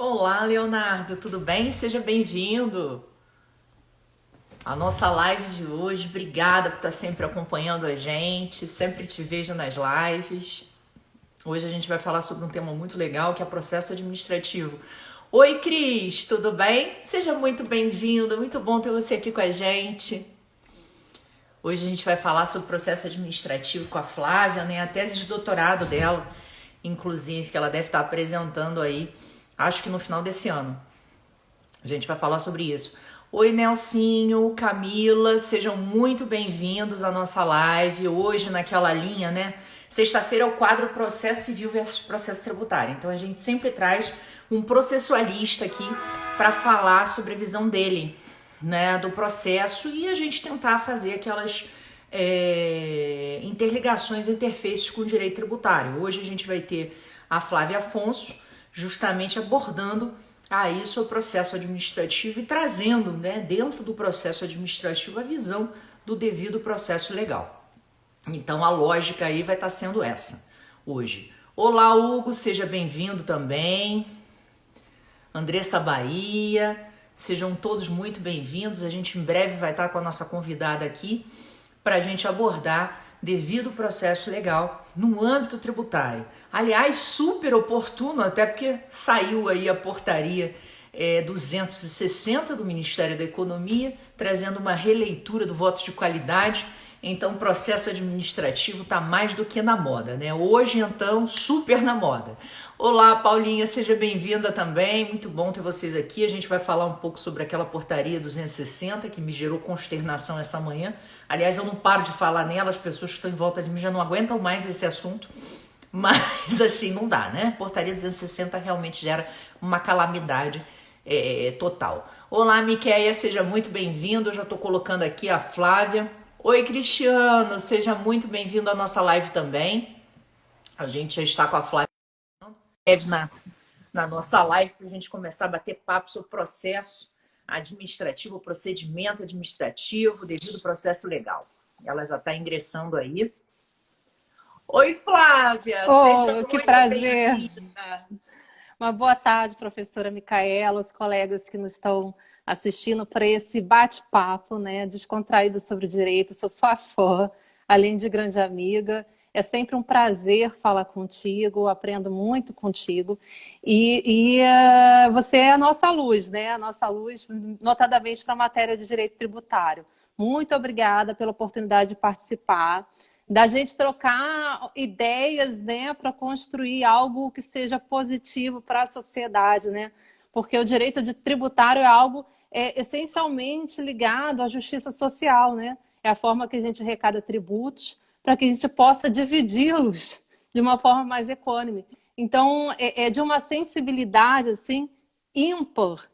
Olá, Leonardo, tudo bem? Seja bem-vindo à nossa live de hoje. Obrigada por estar sempre acompanhando a gente, sempre te vejo nas lives. Hoje a gente vai falar sobre um tema muito legal, que é processo administrativo. Oi, Cris, tudo bem? Seja muito bem-vindo, muito bom ter você aqui com a gente. Hoje a gente vai falar sobre processo administrativo com a Flávia, né? A tese de doutorado dela, inclusive, que ela deve estar apresentando aí, acho que no final desse ano. A gente vai falar sobre isso. Oi, Nelsinho, Camila, sejam muito bem-vindos à nossa live. Hoje, naquela linha, né? Sexta-feira é o quadro Processo Civil versus Processo Tributário. Então, a gente sempre traz um processualista aqui para falar sobre a visão dele, né, do processo e a gente tentar fazer aquelas interligações, interfaces com o direito tributário. Hoje a gente vai ter a Flávia Afonso justamente abordando aí sobre o processo administrativo e trazendo, né, dentro do processo administrativo a visão do devido processo legal. Então a lógica aí vai estar sendo essa hoje. Olá, Hugo, seja bem-vindo também. Andressa Bahia, sejam todos muito bem-vindos. A gente em breve vai estar com a nossa convidada aqui para a gente abordar devido processo legal no âmbito tributário. Aliás, super oportuno, até porque saiu aí a portaria 260 do Ministério da Economia, trazendo uma releitura do voto de qualidade. Então, o processo administrativo está mais do que na moda, né? Hoje, então, super na moda. Olá, Paulinha, seja bem-vinda também. Muito bom ter vocês aqui. A gente vai falar um pouco sobre aquela portaria 260 que me gerou consternação essa manhã. Aliás, eu não paro de falar nela, as pessoas que estão em volta de mim já não aguentam mais esse assunto. Mas, assim, não dá, né? Portaria 260 realmente gera uma calamidade total. Olá, Miquéia, seja muito bem-vindo. Eu já estou colocando aqui a Flávia. Oi, Cristiano, seja muito bem-vindo à nossa live também. A gente já está com a Flávia na nossa live para a gente começar a bater papo sobre processo administrativo, procedimento administrativo, devido processo legal. Ela já está ingressando aí. Oi, Flávia, seja Oh, que muito prazer! bem-vinda. Uma boa tarde, professora Micaela, os colegas que nos estão assistindo para esse bate-papo, né, descontraído sobre direito. Sou sua fã, além de grande amiga. É sempre um prazer falar contigo, aprendo muito contigo. Você é a nossa luz, né? A nossa luz, notadamente para a matéria de direito tributário. Muito obrigada pela oportunidade de participar, da gente trocar ideias, né, para construir algo que seja positivo para a sociedade, né? Porque o direito de tributário é algo essencialmente ligado à justiça social, né? É a forma que a gente arrecada tributos para que a gente possa dividi-los de uma forma mais econômica. Então, é de uma sensibilidade assim ímpar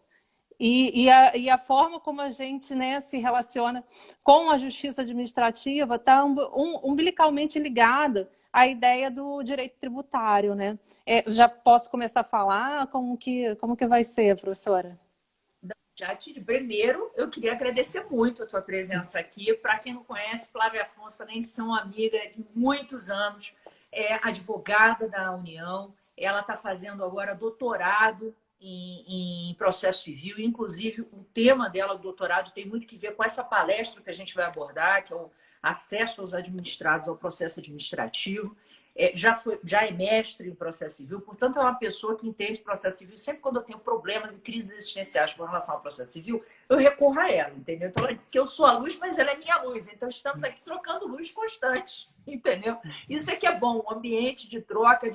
e a forma como a gente, né, se relaciona com a justiça administrativa está umbilicalmente ligada à ideia do direito tributário, né? Já posso começar a falar? Como que vai ser, professora? Primeiro, eu queria agradecer muito a tua presença aqui. Para quem não conhece, Flávia Afonso, além de ser uma amiga de muitos anos, é advogada da União. Ela está fazendo agora doutorado em processo civil. Inclusive, o tema dela, do doutorado, tem muito que ver com essa palestra que a gente vai abordar, que é o acesso aos administrados ao processo administrativo. Já é mestre em processo civil, portanto, é uma pessoa que entende processo civil. Sempre quando eu tenho problemas e crises existenciais com relação ao processo civil, eu recorro a ela, entendeu? Então, ela disse que eu sou a luz, mas ela é minha luz. Então, estamos aqui trocando luz constante, entendeu? Isso é que é bom, um ambiente de troca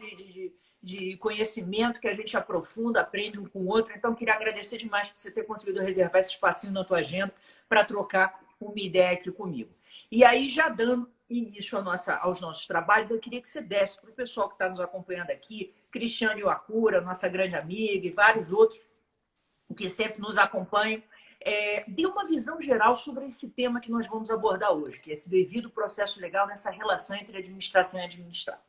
de conhecimento que a gente aprofunda, aprende um com o outro. Então, queria agradecer demais por você ter conseguido reservar esse espacinho na tua agenda para trocar uma ideia aqui comigo. E aí, já dando início aos nossos trabalhos, eu queria que você desse para o pessoal que está nos acompanhando aqui, Cristiane Wakura, nossa grande amiga, e vários outros que sempre nos acompanham, dê uma visão geral sobre esse tema que nós vamos abordar hoje, que é esse devido processo legal nessa relação entre administração e administrado.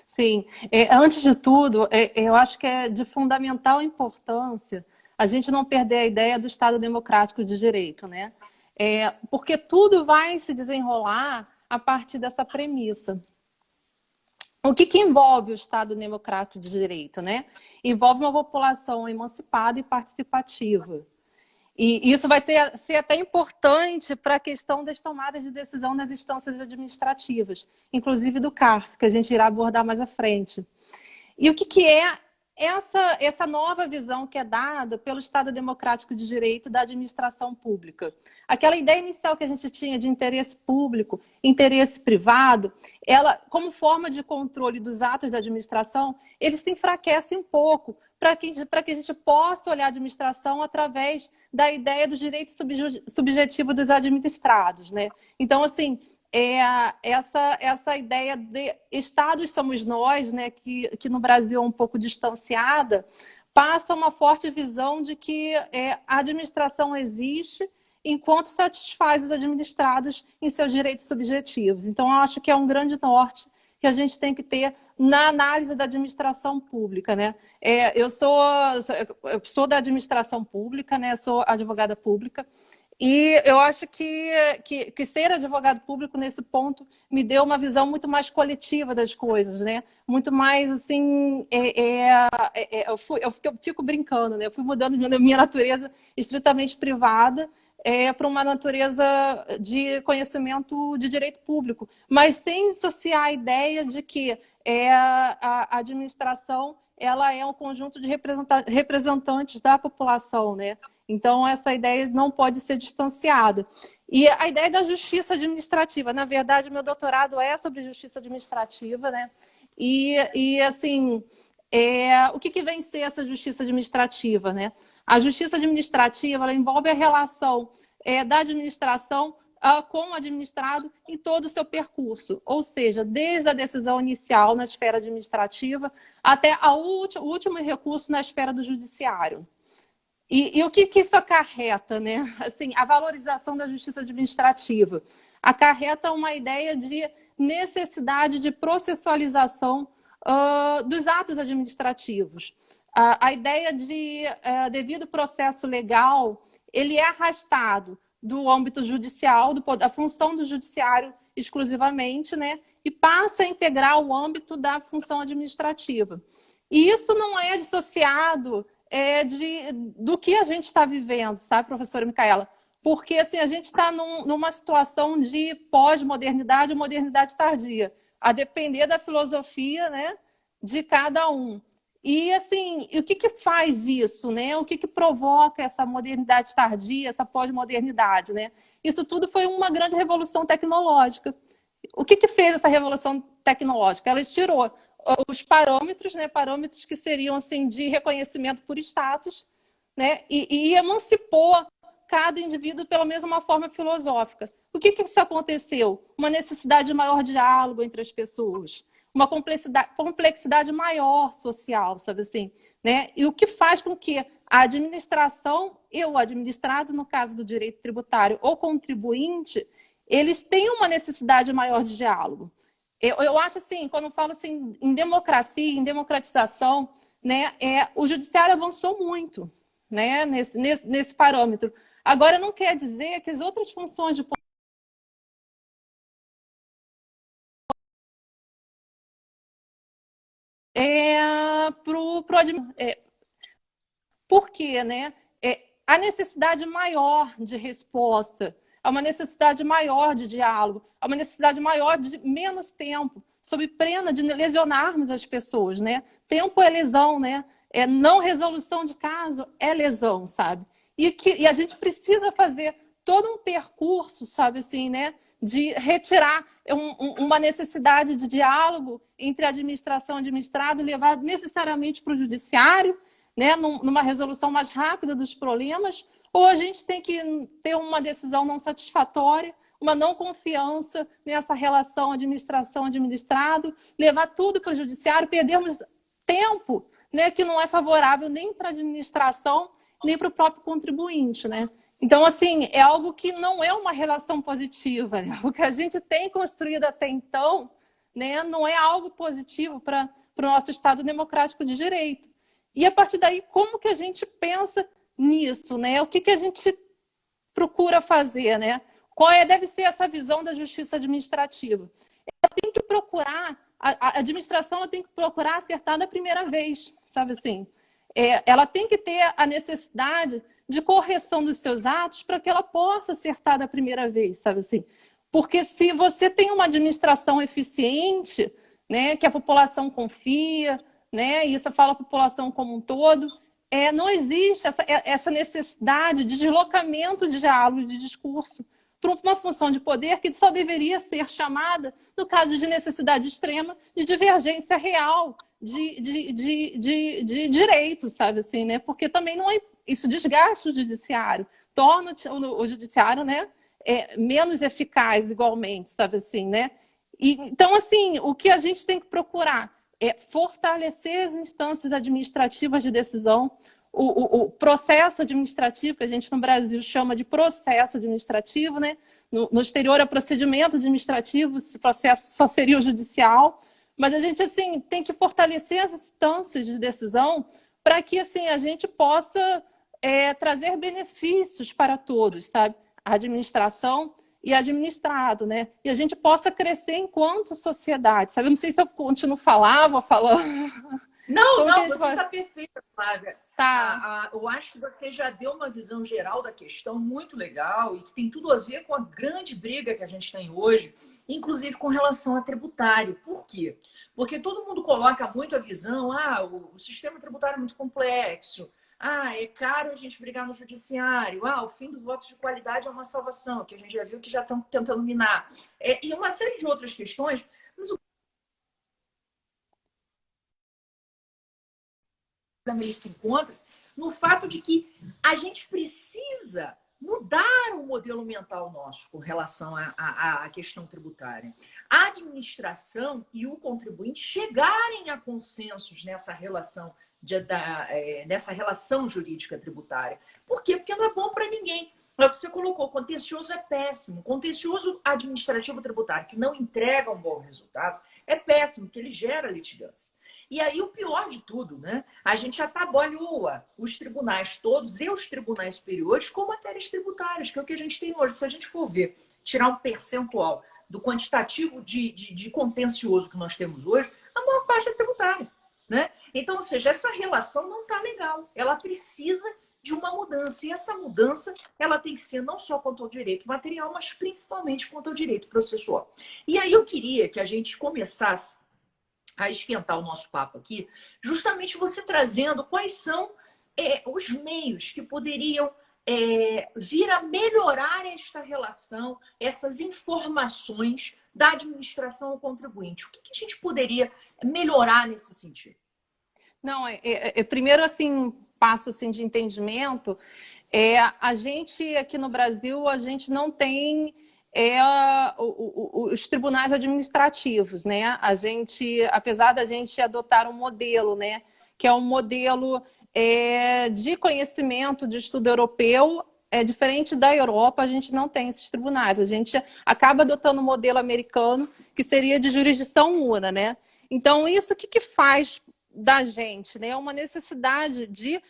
Sim, antes de tudo, eu acho que é de fundamental importância a gente não perder a ideia do Estado Democrático de Direito, né? Porque tudo vai se desenrolar a partir dessa premissa. O que envolve o Estado Democrático de Direito, né? Envolve uma população emancipada e participativa. E isso vai ser até importante para a questão das tomadas de decisão nas instâncias administrativas, inclusive do CARF, que a gente irá abordar mais à frente. E o que é essa nova visão que é dada pelo Estado Democrático de Direito da administração pública? Aquela ideia inicial que a gente tinha de interesse público, interesse privado, ela, como forma de controle dos atos da administração, eles se enfraquecem um pouco para que a gente possa olhar a administração através da ideia do direito subjetivo dos administrados, né? Então, assim, essa ideia de Estados somos nós, né, que no Brasil é um pouco distanciada, passa uma forte visão de que a administração existe enquanto satisfaz os administrados em seus direitos subjetivos. Então, eu acho que é um grande norte que a gente tem que ter na análise da administração pública, né? Eu sou da administração pública, né? Sou advogada pública. E eu acho que ser advogado público nesse ponto me deu uma visão muito mais coletiva das coisas, né? Muito mais assim, eu fico brincando, né? Eu fui mudando minha natureza estritamente privada para uma natureza de conhecimento de direito público, mas sem dissociar a ideia de que a administração ela é um conjunto de representantes da população, né? Então, essa ideia não pode ser distanciada. E a ideia da justiça administrativa, na verdade, meu doutorado é sobre justiça administrativa, né? E assim, o que vem ser essa justiça administrativa, né? A justiça administrativa, ela envolve a relação da administração com o administrado em todo o seu percurso, ou seja, desde a decisão inicial na esfera administrativa até o último recurso na esfera do judiciário. E o que isso acarreta, né? Assim, a valorização da justiça administrativa acarreta uma ideia de necessidade de processualização dos atos administrativos. A ideia de devido processo legal, ele é arrastado do âmbito judicial, da função do judiciário exclusivamente, né? E passa a integrar o âmbito da função administrativa. E isso não é dissociado do que a gente está vivendo, sabe, professora Micaela? Porque assim, a gente está numa situação de pós-modernidade ou modernidade tardia, a depender da filosofia, né, de cada um. E assim, o que faz isso, né? O que provoca essa modernidade tardia, essa pós-modernidade, né? Isso tudo foi uma grande revolução tecnológica. O que fez essa revolução tecnológica? Ela estirou os parâmetros, né? Parâmetros que seriam assim de reconhecimento por status, né? E emancipou cada indivíduo pela mesma forma filosófica. O que isso aconteceu? Uma necessidade de maior diálogo entre as pessoas, uma complexidade maior social, sabe assim, né? E o que faz com que a administração e o administrado, no caso do direito tributário, ou contribuinte, eles tenham uma necessidade maior de diálogo. Eu acho assim, quando eu falo assim, em democracia, em democratização, né, o judiciário avançou muito, né, nesse parâmetro. Agora, não quer dizer que as outras funções de por quê, né? A necessidade maior de resposta, há uma necessidade maior de diálogo, há uma necessidade maior de menos tempo, sob pena de lesionarmos as pessoas, né? Tempo é lesão, né? Não resolução de caso é lesão, sabe? E a gente precisa fazer todo um percurso, sabe assim, né? De retirar uma necessidade de diálogo entre administração e administrado, levar necessariamente para o judiciário, né, numa resolução mais rápida dos problemas, ou a gente tem que ter uma decisão não satisfatória, uma não confiança nessa relação administração-administrado, levar tudo para o judiciário, perdermos tempo, né, que não é favorável nem para a administração, nem para o próprio contribuinte, né? Então, assim, é algo que não é uma relação positiva, né? O que a gente tem construído até então, né, não é algo positivo para o nosso Estado democrático de direito. E a partir daí, como que a gente pensa nisso, né? O que a gente procura fazer, né? Qual deve ser essa visão da justiça administrativa? tem que procurar, a administração ela tem que procurar acertar da primeira vez, sabe assim? Ela tem que ter a necessidade de correção dos seus atos para que ela possa acertar da primeira vez, sabe assim? Porque se você tem uma administração eficiente, né, que a população confia, né, e isso fala a população como um todo, não existe essa necessidade de deslocamento de diálogo, de discurso, para uma função de poder que só deveria ser chamada, no caso de necessidade extrema, de divergência real de direitos, sabe assim, né? Porque também não é, isso desgasta o judiciário, torna o judiciário, né, menos eficaz igualmente, sabe assim, né? Então, assim, o que a gente tem que procurar é fortalecer as instâncias administrativas de decisão, o processo administrativo, que a gente no Brasil chama de processo administrativo, né? No exterior é procedimento administrativo, esse processo só seria o judicial, mas a gente assim, tem que fortalecer as instâncias de decisão para que assim, a gente possa trazer benefícios para todos, sabe? A administração e administrado, né? E a gente possa crescer enquanto sociedade, sabe? Eu não sei se eu continuo falando. Não, você está perfeita, Flávia. Tá. Eu acho que você já deu uma visão geral da questão muito legal e que tem tudo a ver com a grande briga que a gente tem hoje, inclusive com relação a tributário. Por quê? Porque todo mundo coloca muito a visão, o sistema tributário é muito complexo, é caro a gente brigar no judiciário, o fim do voto de qualidade é uma salvação, que a gente já viu que já estão tentando minar. E uma série de outras questões, mas o ele se encontra no fato de que a gente precisa mudar o modelo mental nosso com relação à questão tributária. A administração e o contribuinte chegarem a consensos nessa relação, nessa relação jurídica tributária. Por quê? Porque não é bom para ninguém. É o que você colocou, o contencioso é péssimo. O contencioso administrativo tributário que não entrega um bom resultado é péssimo, porque ele gera litigância. E aí o pior de tudo, né? A gente atabalhoa os tribunais todos e os tribunais superiores com matérias tributárias, que é o que a gente tem hoje. Se a gente for ver, tirar um percentual do quantitativo de contencioso que nós temos hoje, a maior parte é tributária, né? Então, ou seja, essa relação não está legal. Ela precisa de uma mudança. E essa mudança, ela tem que ser não só quanto ao direito material, mas principalmente quanto ao direito processual. E aí eu queria que a gente começasse a esquentar o nosso papo aqui, justamente você trazendo quais são os meios que poderiam vir a melhorar esta relação, essas informações da administração ao contribuinte. O que a gente poderia melhorar nesse sentido? Não, primeiro, assim, passo assim, de entendimento, a gente aqui no Brasil, a gente não tem os tribunais administrativos, né? A gente, apesar da gente adotar um modelo, né, que é um modelo de conhecimento de estudo europeu, diferente da Europa, a gente não tem esses tribunais. A gente acaba adotando um modelo americano, que seria de jurisdição una, né? Então, isso o que faz da gente, né? Uma necessidade de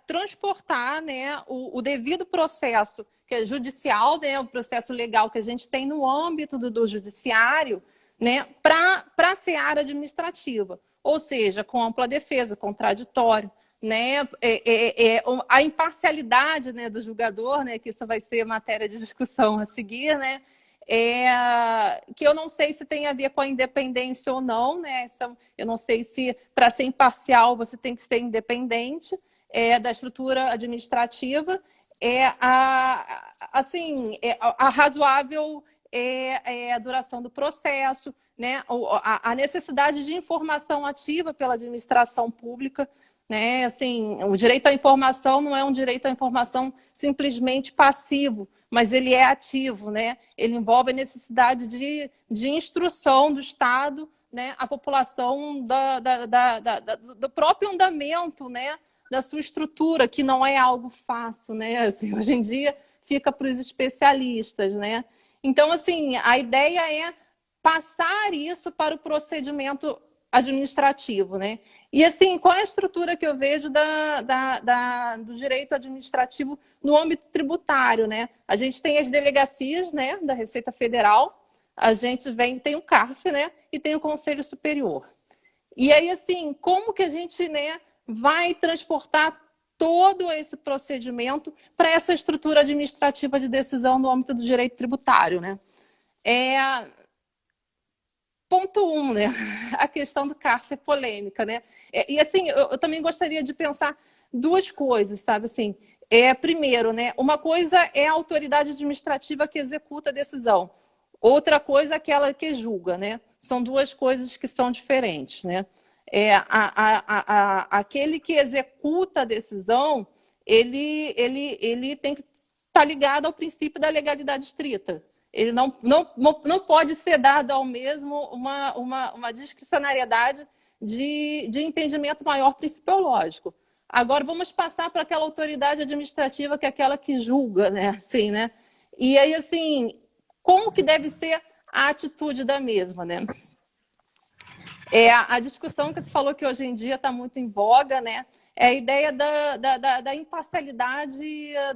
transportar, né, o devido processo que é judicial, né, o processo legal que a gente tem no âmbito do judiciário, né, para a seara administrativa, ou seja, com ampla defesa, contraditório, né, a imparcialidade, né, do julgador, né, que isso vai ser matéria de discussão a seguir, né, que eu não sei se tem a ver com a independência ou não, né? Eu não sei se para ser imparcial você tem que ser independente da estrutura administrativa. A razoável a duração do processo, né? A necessidade de informação ativa pela administração pública, né? Assim, o direito à informação não é um direito à informação simplesmente passivo, mas ele é ativo, né? Ele envolve a necessidade de instrução do Estado, né? A população do próprio andamento, né? Da sua estrutura, que não é algo fácil, né? Assim, hoje em dia fica para os especialistas, né? Então, assim, a ideia é passar isso para o procedimento administrativo, né? E assim, qual é a estrutura que eu vejo do direito administrativo no âmbito tributário, né? A gente tem as delegacias, né, da Receita Federal, a gente tem o CARF, né? E tem o Conselho Superior. E aí, assim, como que a gente, né, vai transportar todo esse procedimento para essa estrutura administrativa de decisão no âmbito do direito tributário, né? Ponto 1, né? A questão do CARF é polêmica, né? E assim, eu também gostaria de pensar duas coisas, sabe? Assim, primeiro, né? Uma coisa é a autoridade administrativa que executa a decisão. Outra coisa é aquela que julga, né? São duas coisas que são diferentes, né? Aquele que executa a decisão, ele tem que estar ligado ao princípio da legalidade estrita. Ele não pode ser dado ao mesmo uma discricionariedade de entendimento maior principiológico. Agora, vamos passar para aquela autoridade administrativa que é aquela que julga, né? Assim, né? E aí, assim, como que deve ser a atitude da mesma, né? A discussão que você falou que hoje em dia está muito em voga, né? É a ideia da imparcialidade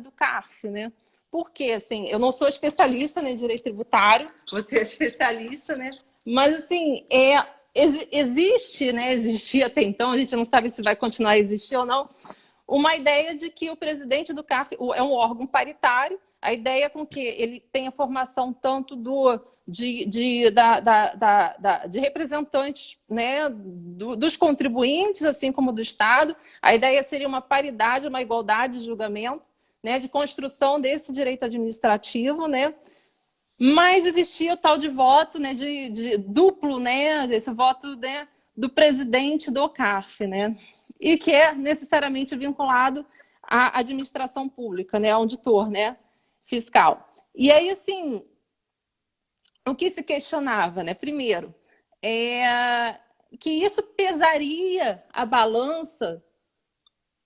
do CARF, né? Porque, assim, eu não sou especialista em direito tributário, você é especialista, né? Mas, assim, existe, né? Existia até então, a gente não sabe se vai continuar a existir ou não, uma ideia de que o presidente do CARF é um órgão paritário, a ideia com que ele tenha formação tanto de representantes, né, dos contribuintes, assim como do Estado. A ideia seria uma paridade, uma igualdade de julgamento, né, de construção desse direito administrativo, né? Mas existia o tal de voto, né, de duplo, né, esse voto, né, do presidente do CARF, né, e que é necessariamente vinculado à administração pública, né, ao auditor, né, fiscal. E aí, assim, o que se questionava, né? Primeiro, que isso pesaria a balança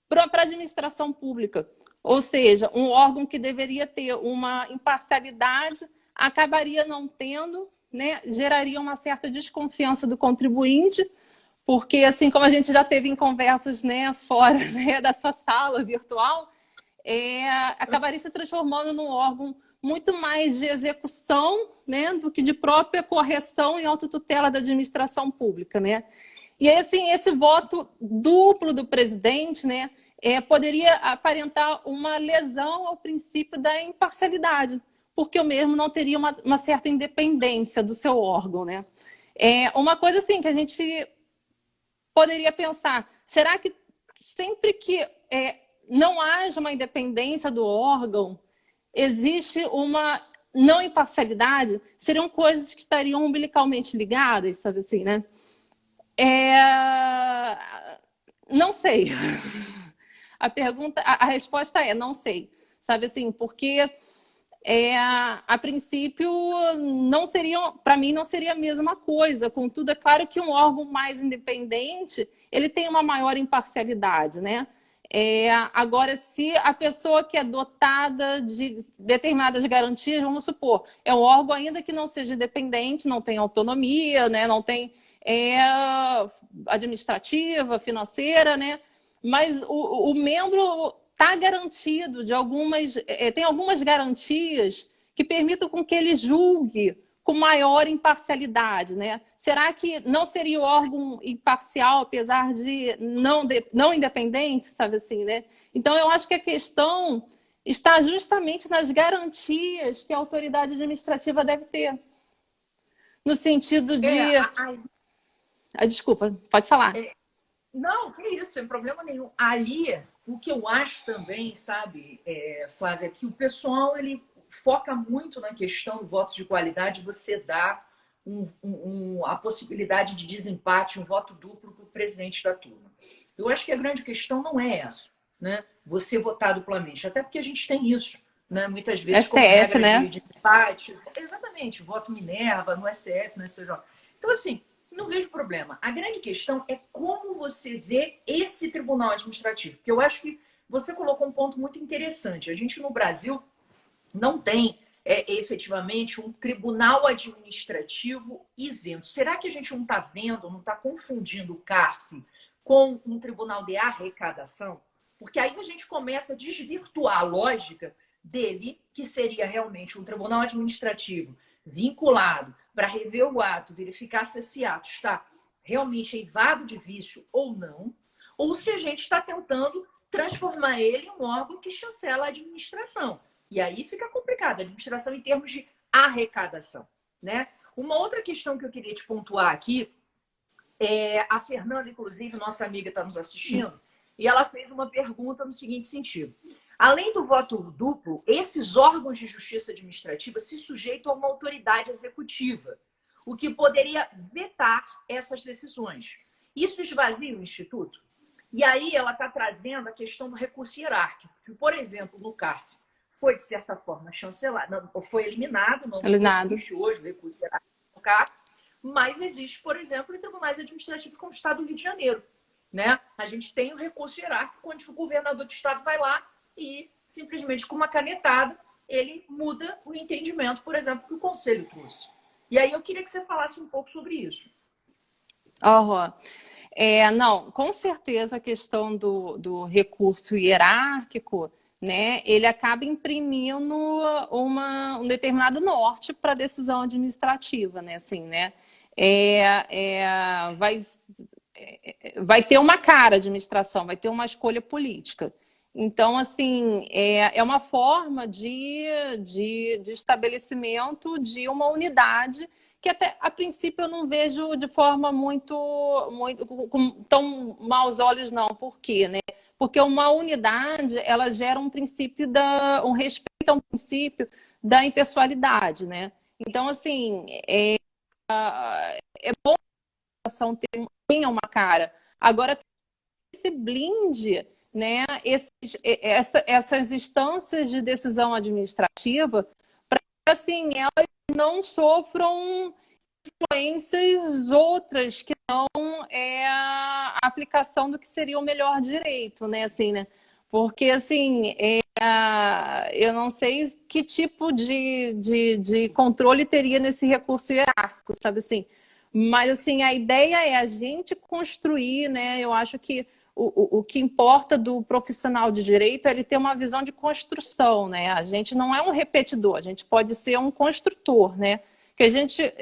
para a administração pública. Ou seja, um órgão que deveria ter uma imparcialidade acabaria não tendo, né? Geraria uma certa desconfiança do contribuinte, porque, assim como a gente já teve em conversas, né, fora, né, da sua sala virtual, acabaria se transformando num órgão muito mais de execução, né, do que de própria correção e autotutela da administração pública, né? E aí, assim, esse voto duplo do presidente, né, poderia aparentar uma lesão ao princípio da imparcialidade, porque o mesmo não teria uma certa independência do seu órgão, né? Uma coisa assim que a gente poderia pensar, será que sempre que não haja uma independência do órgão, existe uma não imparcialidade? Seriam coisas que estariam umbilicalmente ligadas, sabe assim, né? Não sei. A resposta é não sei, sabe assim, porque a princípio não seriam, para mim não seria a mesma coisa. Contudo, é claro que um órgão mais independente ele tem uma maior imparcialidade, né? Agora, se a pessoa que é dotada de determinadas garantias, vamos supor, é um órgão ainda que não seja independente, não tem autonomia, né? Não tem administrativa, financeira, né? Mas o membro está garantido de tem algumas garantias que permitam com que ele julgue com maior imparcialidade, né? Será que não seria o órgão imparcial, apesar de não independente, sabe assim, né? Então, eu acho que a questão está justamente nas garantias que a autoridade administrativa deve ter. No sentido de... Desculpa, pode falar. Não, que isso, sem problema nenhum. Ali, o que eu acho também, sabe, Flávia, que o pessoal, ele foca muito na questão do voto de qualidade, você dá a possibilidade de desempate, um voto duplo para o presidente da turma. Eu acho que a grande questão não é essa, né? Você votar duplamente, até porque a gente tem isso, né? Muitas vezes como regra, né? de empate. Exatamente, voto Minerva no STF, no STJ. Então, assim, não vejo problema. A grande questão é como você vê esse tribunal administrativo, porque eu acho que você colocou um ponto muito interessante. A gente no Brasil não tem efetivamente um tribunal administrativo isento. Será que a gente não está vendo, não está confundindo o CARF com um tribunal de arrecadação? Porque aí a gente começa a desvirtuar a lógica dele, que seria realmente um tribunal administrativo vinculado para rever o ato, verificar se esse ato está realmente eivado de vício ou não, ou se a gente está tentando transformar ele em um órgão que chancela a administração. E aí fica complicado, a administração em termos de arrecadação, né? Uma outra questão que eu queria te pontuar aqui, a Fernanda, inclusive, nossa amiga, está nos assistindo, e ela fez uma pergunta no seguinte sentido. Além do voto duplo, esses órgãos de justiça administrativa se sujeitam a uma autoridade executiva, o que poderia vetar essas decisões. Isso esvazia o Instituto? E aí ela está trazendo a questão do recurso hierárquico, que, por exemplo, no CARF, foi, de certa forma, chancelado, foi eliminado, não existe hoje o recurso hierárquico no CARF, mas existe, por exemplo, em tribunais administrativos como o Estado do Rio de Janeiro. Né? A gente tem o recurso hierárquico, onde o governador do Estado vai lá e, simplesmente com uma canetada, ele muda o entendimento, por exemplo, que o Conselho trouxe. E aí eu queria que você falasse um pouco sobre isso. Não, com certeza a questão do recurso hierárquico, né, ele acaba imprimindo um determinado norte para a decisão administrativa, né, assim, né, vai ter uma cara de administração, vai ter uma escolha política. Então, assim, é uma forma de estabelecimento de uma unidade que até a princípio eu não vejo de forma muito com tão maus olhos, não. Por quê, né? Porque uma unidade, ela gera um princípio um respeito a um princípio da impessoalidade, né? Então, assim, é bom que a ação tenha uma cara. Agora, se blinde, né, essas instâncias de decisão administrativa para que assim, elas não sofram influências outras que não a aplicação do que seria o melhor direito, né? Assim, né? Porque assim, eu não sei que tipo de controle teria nesse recurso hierárquico, sabe assim? Mas assim, a ideia é a gente construir, né? Eu acho que o que importa do profissional de direito é ele ter uma visão de construção, né? A gente não é um repetidor, a gente pode ser um construtor, né? Que a gente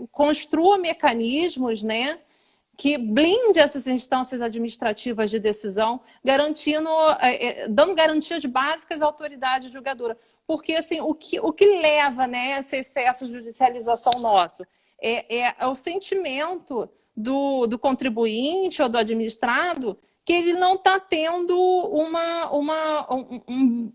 construa mecanismos, né, que blinde essas instâncias administrativas de decisão, dando garantias básicas à autoridade julgadora. Porque assim, o que leva, né, a esse excesso de judicialização nosso é o sentimento do contribuinte ou do administrado que ele não está tendo um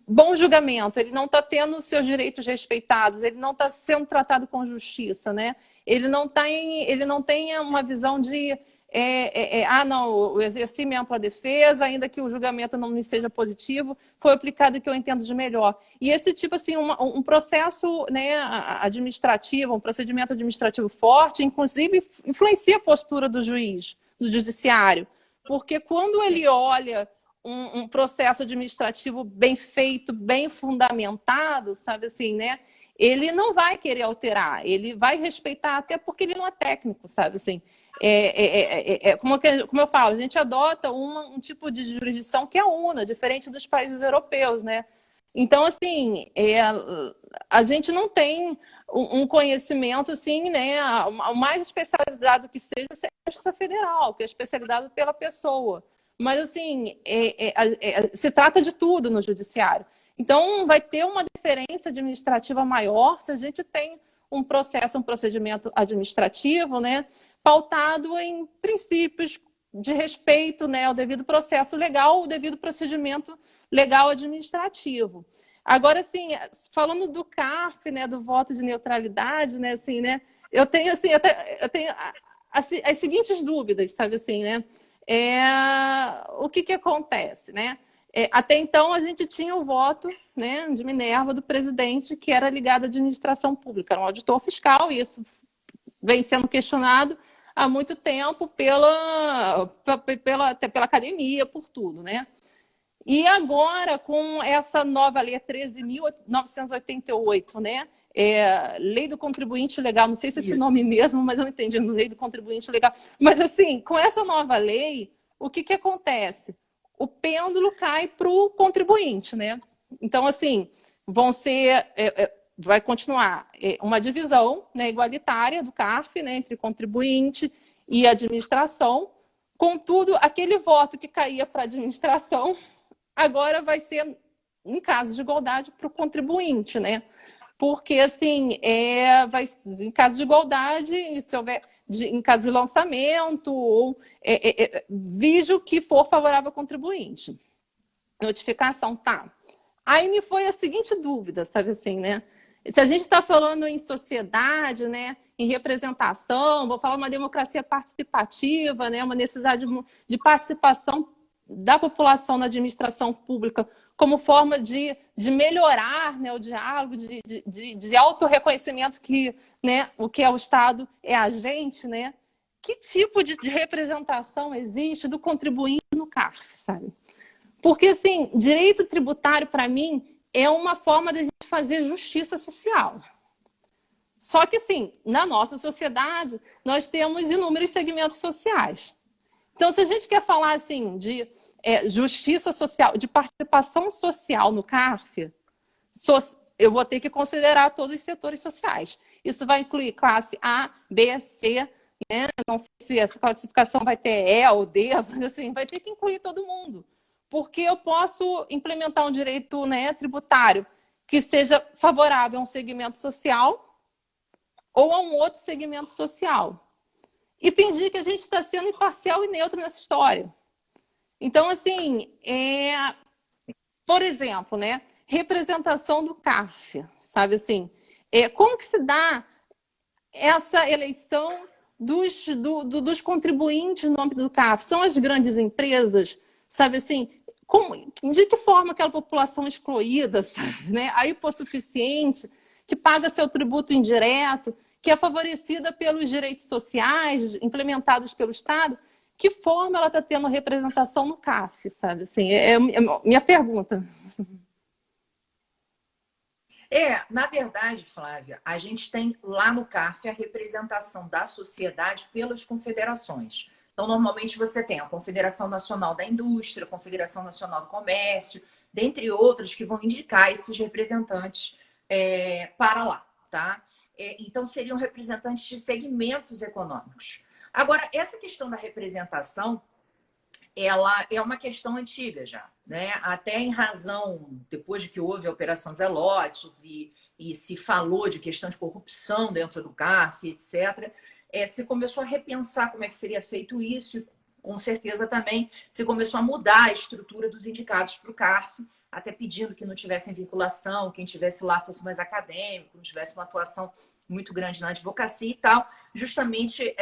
bom julgamento, ele não está tendo os seus direitos respeitados, ele não está sendo tratado com justiça, né? Ele não tem uma visão de não, eu exerci minha ampla defesa, ainda que o julgamento não me seja positivo, foi aplicado o que eu entendo de melhor. E esse tipo, assim, um processo, né, administrativo, um procedimento administrativo forte, inclusive, influencia a postura do juiz, do judiciário. Porque quando ele olha um processo administrativo bem feito, bem fundamentado, sabe assim, né? Ele não vai querer alterar, ele vai respeitar, até porque ele não é técnico, sabe assim. Como eu falo, a gente adota um tipo de jurisdição que é una, diferente dos países europeus, né? Então, assim, a gente não tem um conhecimento, assim, né? O mais especializado que seja é a Justiça Federal, que é especializado pela pessoa. Mas, assim, se trata de tudo no judiciário. Então, vai ter uma diferença administrativa maior se a gente tem um procedimento administrativo, né? Pautado em princípios de respeito, né, ao devido processo legal, o devido procedimento legal administrativo. Agora, assim, falando do CARF, né, do voto de neutralidade, né, assim, né, eu tenho as seguintes dúvidas, sabe assim, né? O que acontece, né? Até então, a gente tinha o voto, né, de Minerva do presidente, que era ligado à administração pública, era um auditor fiscal, e isso vem sendo questionado há muito tempo pela academia, por tudo, né? E agora, com essa nova lei 13.988, né? Lei do contribuinte legal, não sei se é esse nome mesmo, mas eu não entendi, lei do contribuinte legal. Mas assim, com essa nova lei, o que acontece? O pêndulo cai para o contribuinte, né? Então, assim, vão ser vai continuar uma divisão, né, igualitária do CARF, né, entre contribuinte e administração. Contudo, aquele voto que caía para a administração agora vai ser, em caso de igualdade, para o contribuinte, né? Porque, assim, em caso de igualdade, se houver, em caso de lançamento, ou visto que for favorável ao contribuinte. Notificação, tá. Aí me foi a seguinte dúvida, sabe assim, né? Se a gente está falando em sociedade, né, em representação, vou falar uma democracia participativa, né, uma necessidade de participação da população na administração pública como forma de melhorar, né, o diálogo, de autorreconhecimento que, né, o que é o Estado é a gente, né? Que tipo de representação existe do contribuinte no CARF, sabe? Porque, assim, direito tributário, para mim, é uma forma de a gente fazer justiça social. Só que, assim, na nossa sociedade, nós temos inúmeros segmentos sociais. Então, se a gente quer falar, assim, de justiça social, de participação social no CARF, eu vou ter que considerar todos os setores sociais. Isso vai incluir classe A, B, C, né? Não sei se essa classificação vai ter E ou D, mas, assim, vai ter que incluir todo mundo. Porque eu posso implementar um direito, né, tributário que seja favorável a um segmento social ou a um outro segmento social. E fingir que a gente está sendo imparcial e neutro nessa história. Então, assim, por exemplo, né, representação do CARF, sabe assim? Como que se dá essa eleição dos contribuintes no âmbito do CARF? São as grandes empresas, sabe assim? De que forma aquela população excluída, sabe, né? A hipossuficiente, que paga seu tributo indireto, que é favorecida pelos direitos sociais implementados pelo Estado, que forma ela está tendo representação no CARF, sabe? Assim, é minha pergunta. Na verdade, Flávia, a gente tem lá no CARF a representação da sociedade pelas confederações. Então, normalmente você tem a Confederação Nacional da Indústria, a Confederação Nacional do Comércio, dentre outras que vão indicar esses representantes para lá, tá? Então, seriam representantes de segmentos econômicos. Agora, essa questão da representação, ela é uma questão antiga já, né? Até em razão, depois de que houve a Operação Zelotes e se falou de questão de corrupção dentro do CARF, etc., se começou a repensar como é que seria feito isso e, com certeza, também se começou a mudar a estrutura dos indicados para o CARF, até pedindo que não tivessem vinculação, quem tivesse lá fosse mais acadêmico, não tivesse uma atuação muito grande na advocacia e tal, justamente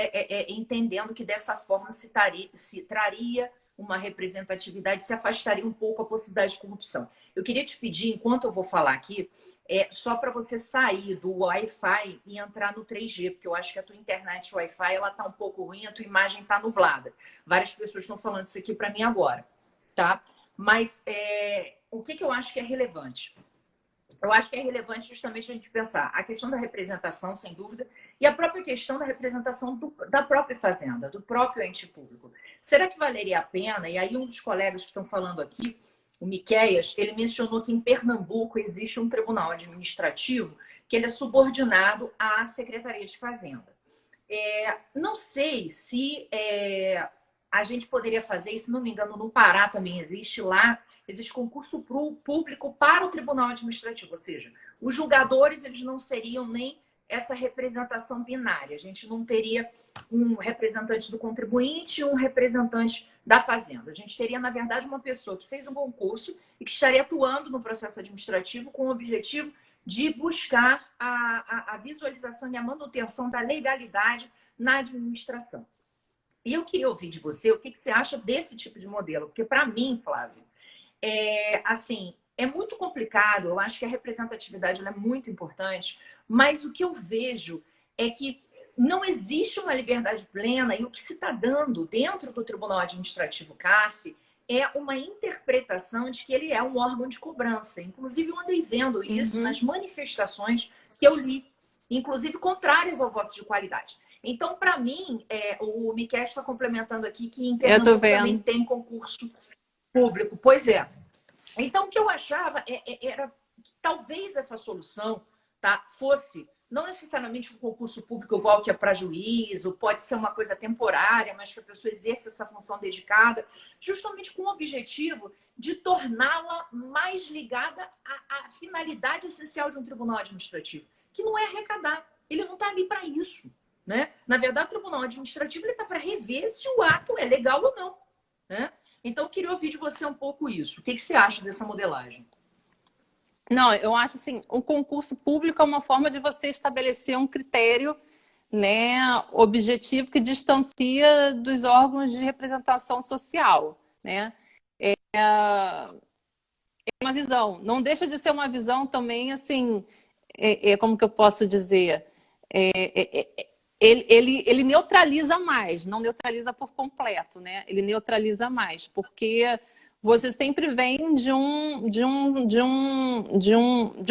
entendendo que dessa forma se traria uma representatividade, se afastaria um pouco a possibilidade de corrupção. Eu queria te pedir, enquanto eu vou falar aqui, só para você sair do Wi-Fi e entrar no 3G, porque eu acho que a tua internet Wi-Fi ela tá um pouco ruim, a tua imagem está nublada. Várias pessoas estão falando isso aqui para mim agora, tá? Mas o que eu acho que é relevante? Eu acho que é relevante justamente a gente pensar a questão da representação, sem dúvida, e a própria questão da representação da própria fazenda, do próprio ente público. Será que valeria a pena? E aí um dos colegas que estão falando aqui, o Miqueias, ele mencionou que em Pernambuco existe um tribunal administrativo que ele é subordinado à Secretaria de Fazenda. Não sei se a gente poderia fazer, e se não me engano, no Pará também existe lá, existe concurso público para o Tribunal Administrativo, ou seja, os julgadores eles não seriam nem essa representação binária. A gente não teria um representante do contribuinte e um representante da fazenda. A gente teria, na verdade, uma pessoa que fez um concurso e que estaria atuando no processo administrativo com o objetivo de buscar a visualização e a manutenção da legalidade na administração. E eu queria ouvir de você o que você acha desse tipo de modelo, porque para mim, Flávio, assim, é muito complicado. Eu acho que a representatividade ela é muito importante, mas o que eu vejo é que não existe uma liberdade plena e o que se está dando dentro do Tribunal Administrativo CARF é uma interpretação de que ele é um órgão de cobrança. Inclusive, eu andei vendo isso nas manifestações que eu li, inclusive contrárias ao voto de qualidade. Então, para mim, o Miquel está complementando aqui que em Pernambuco também tem concurso público. Pois é. Então, o que eu achava era que talvez essa solução, tá, fosse não necessariamente um concurso público igual que é para juízo, pode ser uma coisa temporária, mas que a pessoa exerça essa função dedicada, justamente com o objetivo de torná-la mais ligada à finalidade essencial de um tribunal administrativo, que não é arrecadar. Ele não está ali para isso, né? Na verdade, o tribunal administrativo está para rever se o ato é legal ou não, né? Então, eu queria ouvir de você um pouco isso. O que você acha dessa modelagem? Não, eu acho assim, o concurso público é uma forma de você estabelecer um critério, né, objetivo que distancia dos órgãos de representação social, né? É uma visão, não deixa de ser uma visão também, assim, como que eu posso dizer? Ele neutraliza mais, não neutraliza por completo, né? Ele neutraliza mais, porque você sempre vem de um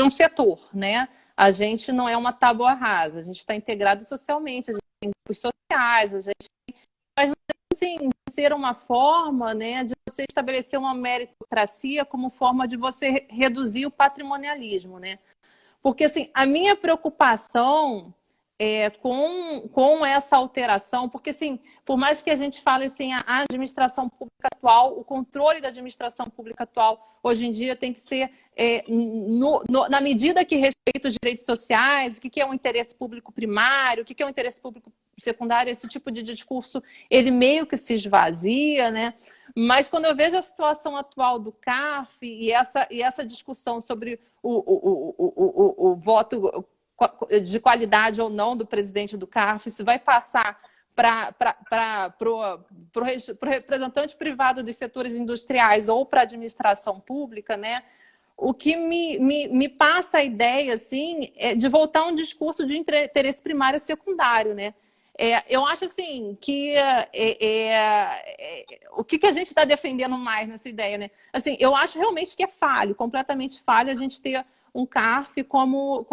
setor, né? A gente não é uma tábua rasa, a gente está integrado socialmente, a gente tem grupos sociais, a gente mas assim, ser uma forma, né, de você estabelecer uma meritocracia como forma de você reduzir o patrimonialismo, né? Porque assim, a minha preocupação com essa alteração, porque assim, por mais que a gente fale assim, a administração pública atual, o controle da administração pública atual hoje em dia tem que ser na medida que respeita os direitos sociais, o que é um interesse público primário, o que é um interesse público secundário, esse tipo de discurso, ele meio que se esvazia, né? Mas quando eu vejo a situação atual do CARF e essa discussão sobre o voto de qualidade ou não do presidente do CARF, se vai passar para o representante privado dos setores industriais ou para a administração pública, né? O que me passa a ideia assim, é de voltar a um discurso de interesse primário e secundário, né? Eu acho assim que o que a gente está defendendo mais nessa ideia, né? Assim, eu acho realmente que é falho, completamente falho a gente ter um CARF como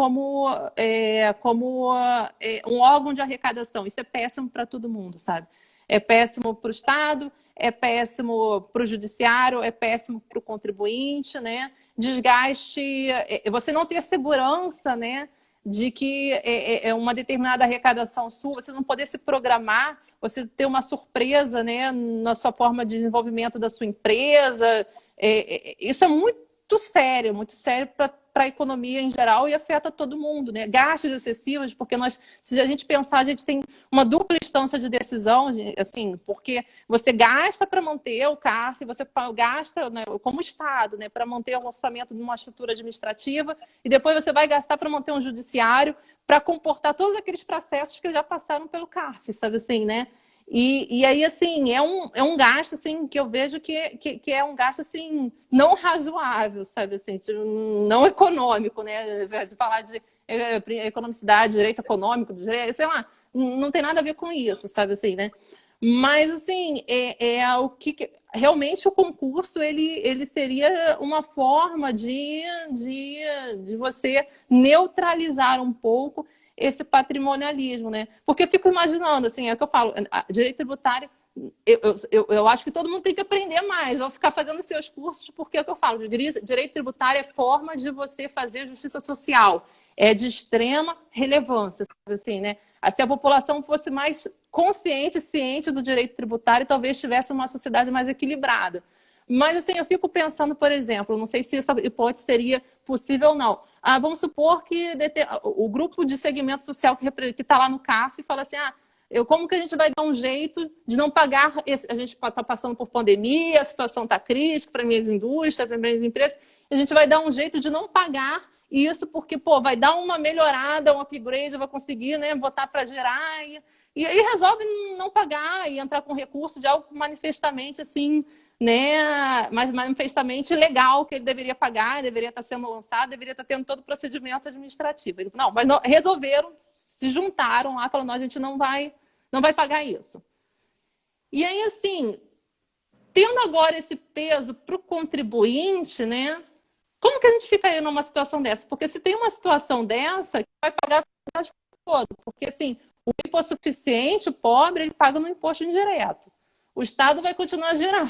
um órgão de arrecadação. Isso é péssimo para todo mundo, sabe? É péssimo para o Estado, é péssimo para o judiciário, é péssimo para o contribuinte, né? Desgaste, você não ter segurança, né? De que uma determinada arrecadação sua, você não poder se programar, você ter uma surpresa, né, na sua forma de desenvolvimento da sua empresa. Isso é muito sério para a economia em geral e afeta todo mundo, né? Gastos excessivos, porque se a gente pensar, a gente tem uma dupla instância de decisão, assim, porque você gasta para manter o CARF, você gasta, né, como Estado, né, para manter o orçamento de uma estrutura administrativa, e depois você vai gastar para manter um judiciário, para comportar todos aqueles processos que já passaram pelo CARF, sabe assim, né? E aí, assim, é um gasto, assim, que eu vejo que é um gasto, assim, não razoável, sabe, assim, não econômico, né? Se falar de economicidade, direito econômico, sei lá, não tem nada a ver com isso, sabe, assim, né? Mas, assim, o que realmente o concurso, ele seria uma forma de você neutralizar um pouco esse patrimonialismo, né? Porque eu fico imaginando, assim, é o que eu falo, direito tributário, eu acho que todo mundo tem que aprender mais, ou ficar fazendo seus cursos, porque é o que eu falo, direito tributário é forma de você fazer justiça social, é de extrema relevância, assim, né? Se a população fosse mais consciente, ciente do direito tributário, talvez tivesse uma sociedade mais equilibrada. Mas, assim, eu fico pensando, por exemplo, não sei se essa hipótese seria possível ou não. Vamos supor que o grupo de segmento social que está lá no CARF fala assim, como que a gente vai dar um jeito de não pagar, a gente está passando por pandemia, a situação está crítica para minhas indústrias, para minhas empresas, a gente vai dar um jeito de não pagar isso porque, vai dar uma melhorada, um upgrade, vai conseguir, né, botar para gerar e resolve não pagar e entrar com recurso de algo manifestamente, assim, né, mas manifestamente legal que ele deveria pagar, deveria estar sendo lançado, deveria estar tendo todo o procedimento administrativo. Não, mas não, resolveram, se juntaram lá, falando, a gente não vai pagar isso. E aí, assim, tendo agora esse peso para o contribuinte, né, como que a gente ficaria numa situação dessa? Porque se tem uma situação dessa, vai pagar a sociedade toda, porque, assim, o imposto suficiente, o pobre, ele paga no imposto indireto. O Estado vai continuar a gerar.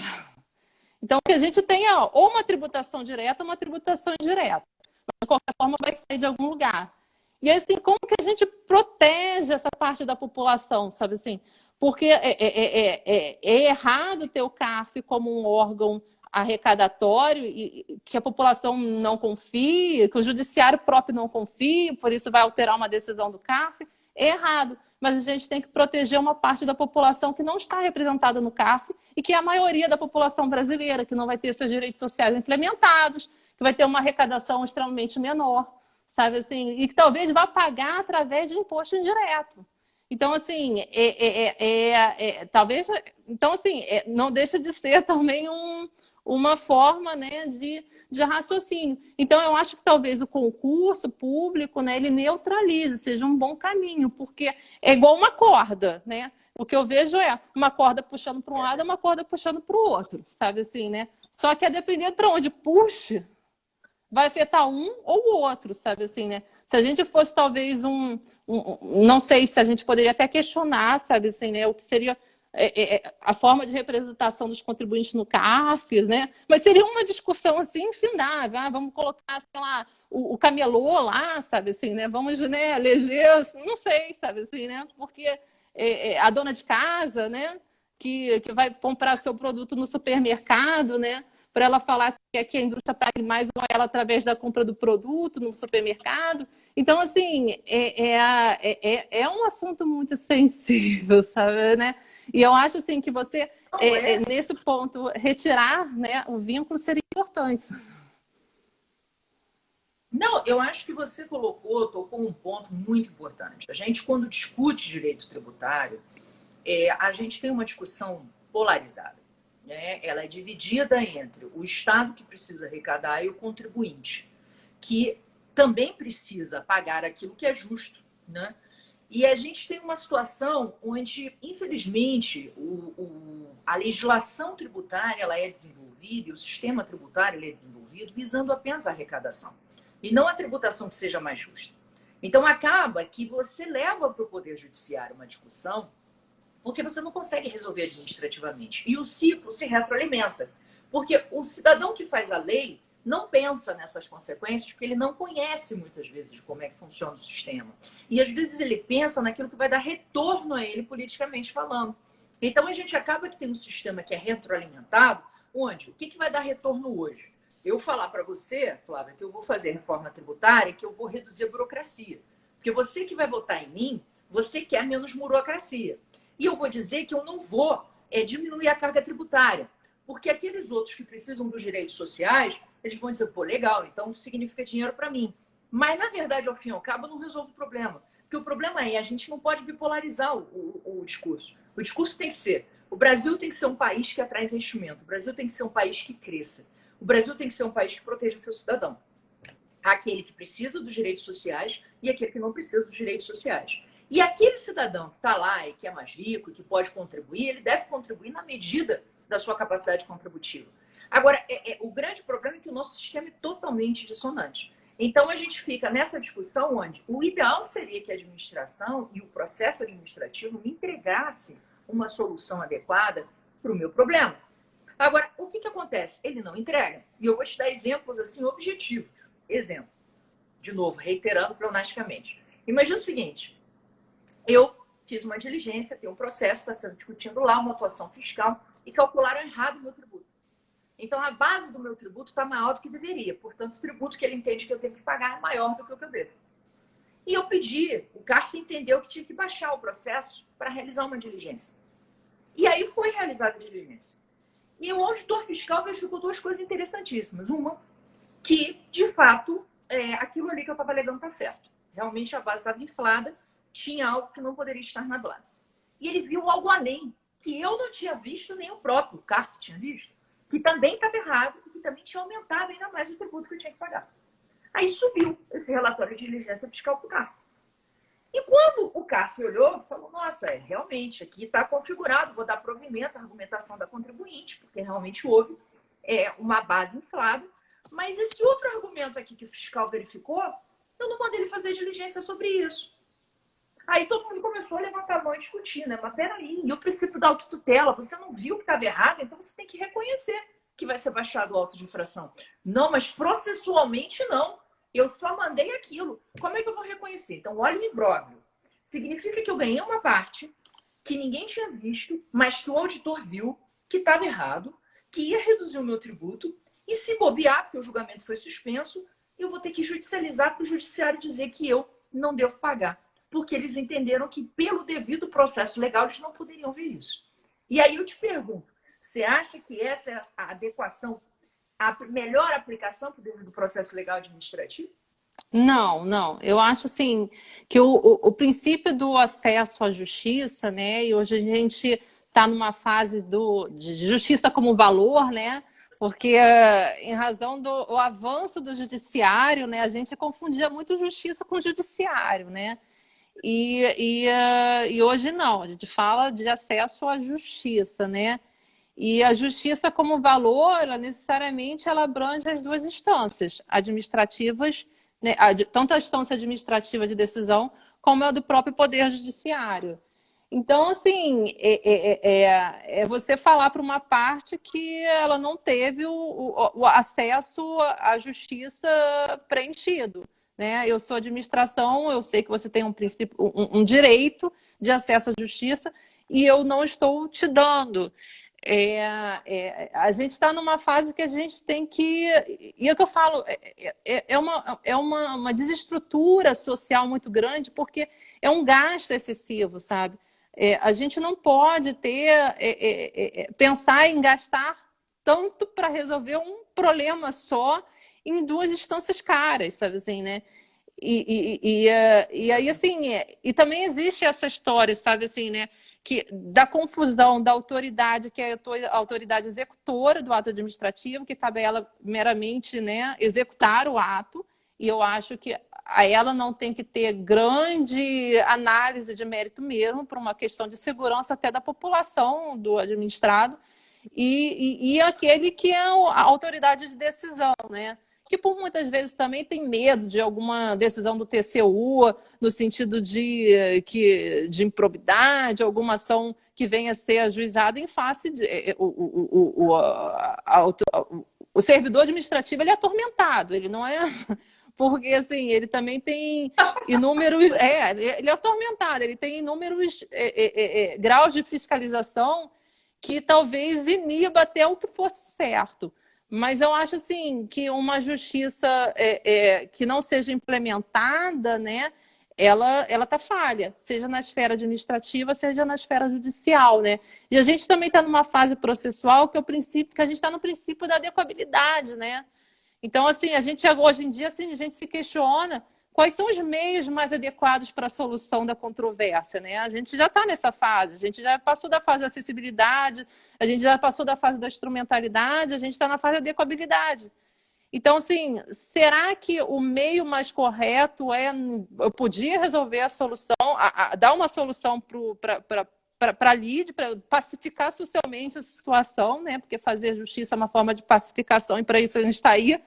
Então, que a gente tenha ou uma tributação direta ou uma tributação indireta. Mas, de qualquer forma, vai sair de algum lugar. E assim, como que a gente protege essa parte da população, sabe assim? Porque é errado ter o CARF como um órgão arrecadatório e que a população não confia, que o judiciário próprio não confia, por isso vai alterar uma decisão do CARF. É errado, mas a gente tem que proteger uma parte da população que não está representada no CARF e que é a maioria da população brasileira, que não vai ter seus direitos sociais implementados, que vai ter uma arrecadação extremamente menor, sabe assim, e que talvez vá pagar através de imposto indireto. Então, assim, talvez, então, assim, não deixa de ser também uma forma, né, de raciocínio. Então, eu acho que talvez o concurso público, né, ele neutralize, seja um bom caminho, porque é igual uma corda, né? O que eu vejo é uma corda puxando para um lado e uma corda puxando para o outro, sabe assim, né? Só que a depender para onde puxe, vai afetar um ou o outro, sabe assim, né? Se a gente fosse talvez não sei se a gente poderia até questionar, sabe assim, né? O que seria a forma de representação dos contribuintes no CARF, né? Mas seria uma discussão assim infindável. Vamos colocar, sei lá, o camelô lá, sabe assim, né? Vamos, né, eleger, não sei, sabe assim, né? Porque a dona de casa, né? Que vai comprar seu produto no supermercado, né? Para ela falar se quer que a indústria pague mais ou ela através da compra do produto no supermercado. Então, assim, é um assunto muito sensível, sabe, né? E eu acho, assim, que você, nesse ponto, retirar, né, o vínculo seria importante. Não, eu acho que você tocou um ponto muito importante. A gente, quando discute direito tributário, a gente tem uma discussão polarizada. Né? Ela é dividida entre o Estado, que precisa arrecadar, e o contribuinte, que também precisa pagar aquilo que é justo. Né? E a gente tem uma situação onde, infelizmente, a legislação tributária ela é desenvolvida e o sistema tributário ele é desenvolvido visando apenas a arrecadação e não a tributação que seja mais justa. Então, acaba que você leva para o Poder Judiciário uma discussão porque você não consegue resolver administrativamente. E o ciclo se retroalimenta. Porque o cidadão que faz a lei não pensa nessas consequências, porque ele não conhece muitas vezes como é que funciona o sistema. E às vezes ele pensa naquilo que vai dar retorno a ele politicamente falando. Então a gente acaba que tem um sistema que é retroalimentado, onde o que vai dar retorno hoje? Eu falar para você, Flávia, que eu vou fazer reforma tributária, que eu vou reduzir a burocracia. Porque você que vai votar em mim, você quer menos burocracia. E eu vou dizer que eu não vou diminuir a carga tributária, porque aqueles outros que precisam dos direitos sociais, eles vão dizer, pô, legal, então significa dinheiro para mim. Mas, na verdade, ao fim e ao cabo, eu não resolvo o problema. Porque o problema a gente não pode bipolarizar o discurso. O discurso tem que ser, o Brasil tem que ser um país que atrai investimento, o Brasil tem que ser um país que cresça, o Brasil tem que ser um país que proteja seu cidadão. Aquele que precisa dos direitos sociais e aquele que não precisa dos direitos sociais. E aquele cidadão que está lá e que é mais rico, que pode contribuir, ele deve contribuir na medida da sua capacidade contributiva. Agora, o grande problema é que o nosso sistema é totalmente dissonante. Então, a gente fica nessa discussão onde o ideal seria que a administração e o processo administrativo me entregasse uma solução adequada para o meu problema. Agora, o que acontece? Ele não entrega. E eu vou te dar exemplos assim objetivos. Exemplo, de novo, reiterando pleonasticamente. Imagina o seguinte, eu fiz uma diligência, tem um processo, está sendo discutido lá, uma atuação fiscal, e calcularam errado o meu tributo. Então, a base do meu tributo está maior do que deveria. Portanto, o tributo que ele entende que eu tenho que pagar é maior do que o que eu devo. E eu pedi, o CARF entendeu que tinha que baixar o processo para realizar uma diligência. E aí foi realizada a diligência. E o auditor fiscal verificou duas coisas interessantíssimas. Uma, que, de fato, aquilo ali que eu estava alegando está certo. Realmente a base estava inflada, tinha algo que não poderia estar na base. E ele viu algo além, que eu não tinha visto, nem o próprio CARF tinha visto, que também estava errado e que também tinha aumentado ainda mais o tributo que eu tinha que pagar. Aí subiu esse relatório de diligência fiscal para o CARF. E quando o CARF olhou, falou, nossa, realmente, aqui está configurado, vou dar provimento à argumentação da contribuinte, porque realmente houve uma base inflada, mas esse outro argumento aqui que o fiscal verificou, eu não mandei ele fazer diligência sobre isso. Aí todo mundo começou a levantar a mão e discutir, né? Mas peraí, e o princípio da autotutela? Você não viu que estava errado, então você tem que reconhecer que vai ser baixado o auto de infração. Não, mas processualmente não. Eu só mandei aquilo. Como é que eu vou reconhecer? Então, olha o imbróglio. Significa que eu ganhei uma parte que ninguém tinha visto, mas que o auditor viu que estava errado, que ia reduzir o meu tributo, e se bobear, porque o julgamento foi suspenso, eu vou ter que judicializar para o judiciário dizer que eu não devo pagar. Porque eles entenderam que, pelo devido processo legal, eles não poderiam ver isso. E aí eu te pergunto, você acha que essa é a adequação, a melhor aplicação para o devido processo legal administrativo? Não, não. Eu acho assim que o princípio do acesso à justiça, né? E hoje a gente está numa fase de justiça como valor, né? Porque em razão do avanço do judiciário, né? A gente confundia muito justiça com judiciário, né? E hoje não. A gente fala de acesso à justiça, né? E a justiça como valor, ela necessariamente ela abrange as duas instâncias administrativas, né, tanto a instância administrativa de decisão como a do próprio Poder Judiciário. Então, assim, é você falar para uma parte que ela não teve o acesso à justiça preenchido. Né? Eu sou administração, eu sei que você tem um princípio, um direito de acesso à justiça e eu não estou te dando. A gente está numa fase que a gente tem que. E é o que eu falo, uma desestrutura social muito grande, porque é um gasto excessivo, sabe? A gente não pode pensar em gastar tanto para resolver um problema só em duas instâncias caras, sabe assim, né? E aí, assim, e também existe essa história, sabe assim, né? Que, da confusão da autoridade, que é a autoridade executora do ato administrativo, que cabe a ela meramente, né, executar o ato, e eu acho que a ela não tem que ter grande análise de mérito mesmo, por uma questão de segurança até da população do administrado, e aquele que é a autoridade de decisão, né? Que por muitas vezes também tem medo de alguma decisão do TCU, no sentido de improbidade, alguma ação que venha a ser ajuizada em face de. O servidor administrativo ele é atormentado, ele não é. Porque assim, ele também tem inúmeros. Ele é atormentado, ele tem inúmeros graus de fiscalização que talvez iniba até o que fosse certo. Mas eu acho assim que uma justiça que não seja implementada, né, ela está falha, seja na esfera administrativa, seja na esfera judicial, né? E a gente também está numa fase processual que é o princípio, que a gente está no princípio da adequabilidade, né? Então, assim, a gente hoje em dia assim, a gente se questiona quais são os meios mais adequados para a solução da controvérsia, né? A gente já está nessa fase, a gente já passou da fase da acessibilidade, a gente já passou da fase da instrumentalidade, a gente está na fase da adequabilidade. Então, assim, será que o meio mais correto eu podia resolver a solução, dar uma solução para a LIDE, para pacificar socialmente essa situação, né? Porque fazer justiça é uma forma de pacificação e para isso a gente está aí.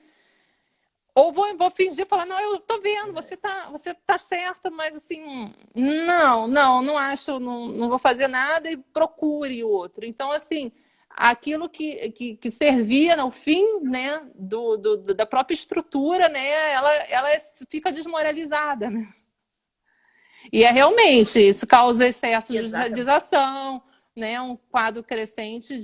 Ou vou fingir, falar, não, eu tô vendo, você tá certo, mas assim, não acho, não vou fazer nada e procure outro. Então, assim, aquilo que servia no fim, né, da própria estrutura, né, ela fica desmoralizada, né? E realmente, isso causa excesso de judicialização, né, um quadro crescente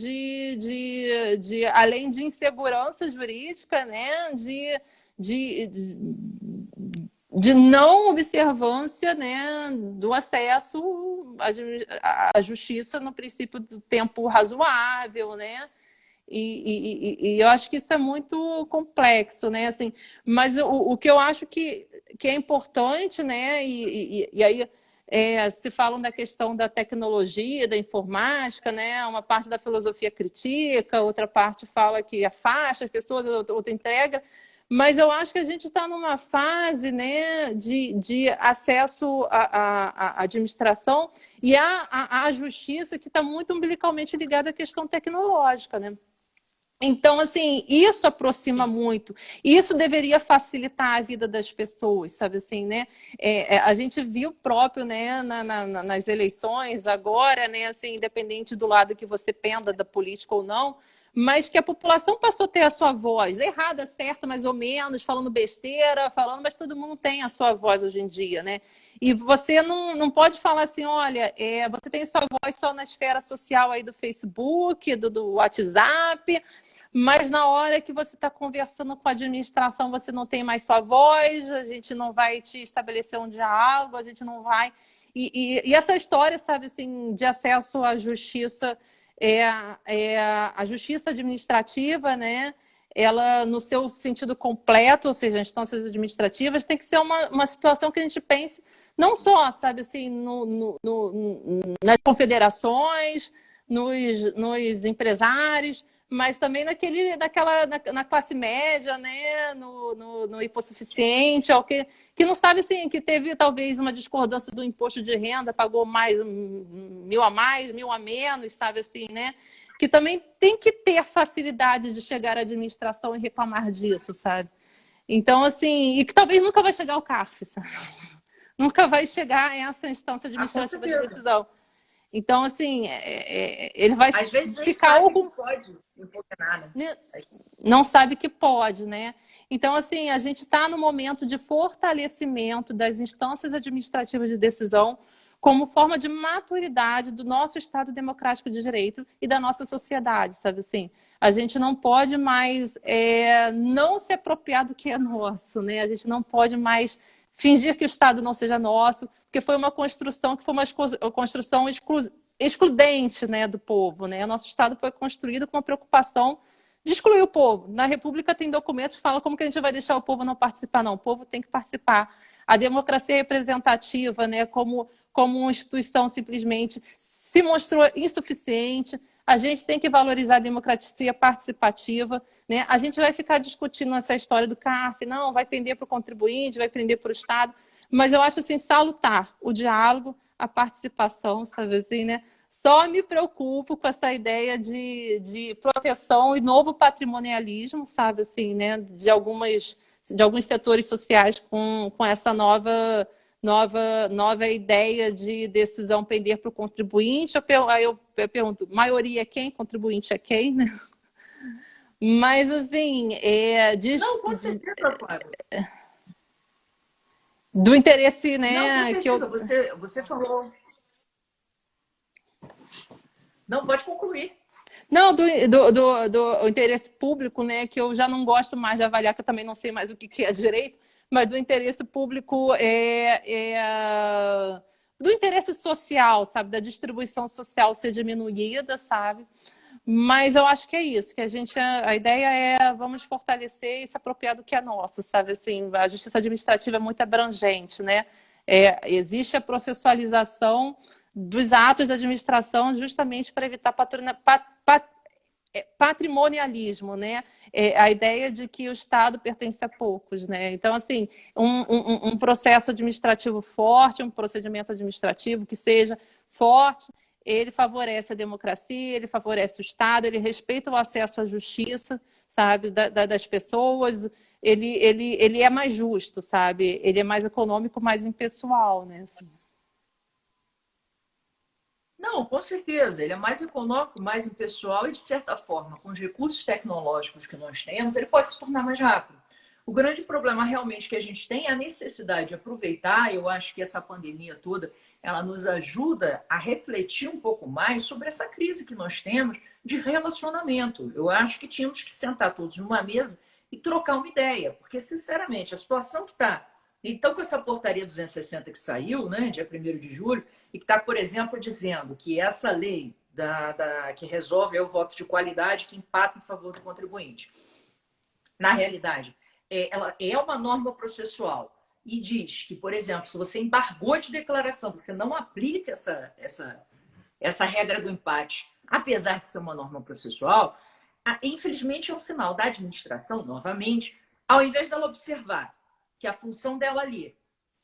além de insegurança jurídica, né, de não observância, né, do acesso à justiça no princípio do tempo razoável, né? E eu acho que isso é muito complexo, né? Assim, mas o que eu acho que é importante, né? E aí se falam da questão da tecnologia, da informática, né? Uma parte da filosofia critica, outra parte fala que afasta as pessoas, outra entrega. Mas eu acho que a gente está numa fase, né, de acesso à administração e à justiça que está muito umbilicalmente ligada à questão tecnológica, né? Então, assim, isso aproxima muito. Isso deveria facilitar a vida das pessoas, sabe assim, né? A gente viu próprio, né, nas eleições agora, né, assim, independente do lado que você penda da política ou não, mas que a população passou a ter a sua voz, errada, certa, mais ou menos, falando besteira, falando, mas todo mundo tem a sua voz hoje em dia, né? E você não pode falar assim, olha, você tem sua voz só na esfera social aí do Facebook, do WhatsApp, mas na hora que você está conversando com a administração, você não tem mais sua voz, a gente não vai te estabelecer um diálogo, a gente não vai. E essa história, sabe, assim, de acesso à justiça, a justiça administrativa, né? Ela, no seu sentido completo, ou seja, as instâncias administrativas, tem que ser uma situação que a gente pense não só, sabe, assim, nas confederações, nos empresários, mas também na classe média, né? No hipossuficiente, que não sabe assim, que teve talvez uma discordância do imposto de renda, pagou mais, 1.000 a mais, 1.000 a menos, sabe assim, né? Que também tem que ter facilidade de chegar à administração e reclamar disso, sabe? Então, assim, e que talvez nunca vai chegar ao CARF, sabe? Nunca vai chegar a essa instância administrativa de decisão. Então, assim, ele vai às vezes ficar algo pode impugnar, né? Não sabe que pode, né? Então, assim, a gente está no momento de fortalecimento das instâncias administrativas de decisão como forma de maturidade do nosso Estado democrático de direito e da nossa sociedade, sabe assim? A gente não pode mais não se apropriar do que é nosso, né? A gente não pode mais fingir que o Estado não seja nosso, porque foi uma construção que foi uma construção excludente, né, do povo, né? O nosso Estado foi construído com uma preocupação de excluir o povo. Na República tem documentos que falam como que a gente vai deixar o povo não participar. Não, o povo tem que participar. A democracia representativa, né, como uma instituição simplesmente se mostrou insuficiente. A gente tem que valorizar a democracia participativa, né? A gente vai ficar discutindo essa história do CARF, não, vai pender para o contribuinte, vai pender para o Estado, mas eu acho assim salutar o diálogo, a participação, sabe assim, né? Só me preocupo com essa ideia de proteção e novo patrimonialismo, sabe assim, né? De alguns setores sociais com essa nova ideia de decisão pender para o contribuinte. Aí eu pergunto, maioria é quem? Contribuinte é quem, né? Mas, assim... Não, com certeza, Flávia. Do interesse, né? Não, com certeza. Você falou... Não, pode concluir. Não, do interesse público, né? Que eu já não gosto mais de avaliar, que eu também não sei mais o que é direito, mas do interesse público do interesse social, sabe? Da distribuição social ser diminuída, sabe? Mas eu acho que é isso, que a ideia é vamos fortalecer e se apropriar do que é nosso, sabe? Assim, a justiça administrativa é muito abrangente, né? Existe a processualização dos atos da administração justamente para evitar patrimonialismo, né? A ideia de que o Estado pertence a poucos, né? Então, assim, um processo administrativo forte, um procedimento administrativo que seja forte, ele favorece a democracia, ele favorece o Estado, ele respeita o acesso à justiça, sabe, das pessoas, ele é mais justo, sabe? Ele é mais econômico, mais impessoal, né? Assim. Não, com certeza. Ele é mais econômico, mais impessoal e, de certa forma, com os recursos tecnológicos que nós temos, ele pode se tornar mais rápido. O grande problema realmente que a gente tem é a necessidade de aproveitar. Eu acho que essa pandemia toda, ela nos ajuda a refletir um pouco mais sobre essa crise que nós temos de relacionamento. Eu acho que tínhamos que sentar todos numa mesa e trocar uma ideia, porque, sinceramente, a situação que está... Então, com essa portaria 260 que saiu, né, dia 1º de julho, e que está, por exemplo, dizendo que essa lei que resolve o voto de qualidade que empata em favor do contribuinte, na realidade, ela é uma norma processual e diz que, por exemplo, se você embargou de declaração, você não aplica essa regra do empate, apesar de ser uma norma processual, infelizmente é um sinal da administração, novamente, ao invés dela observar que a função dela ali,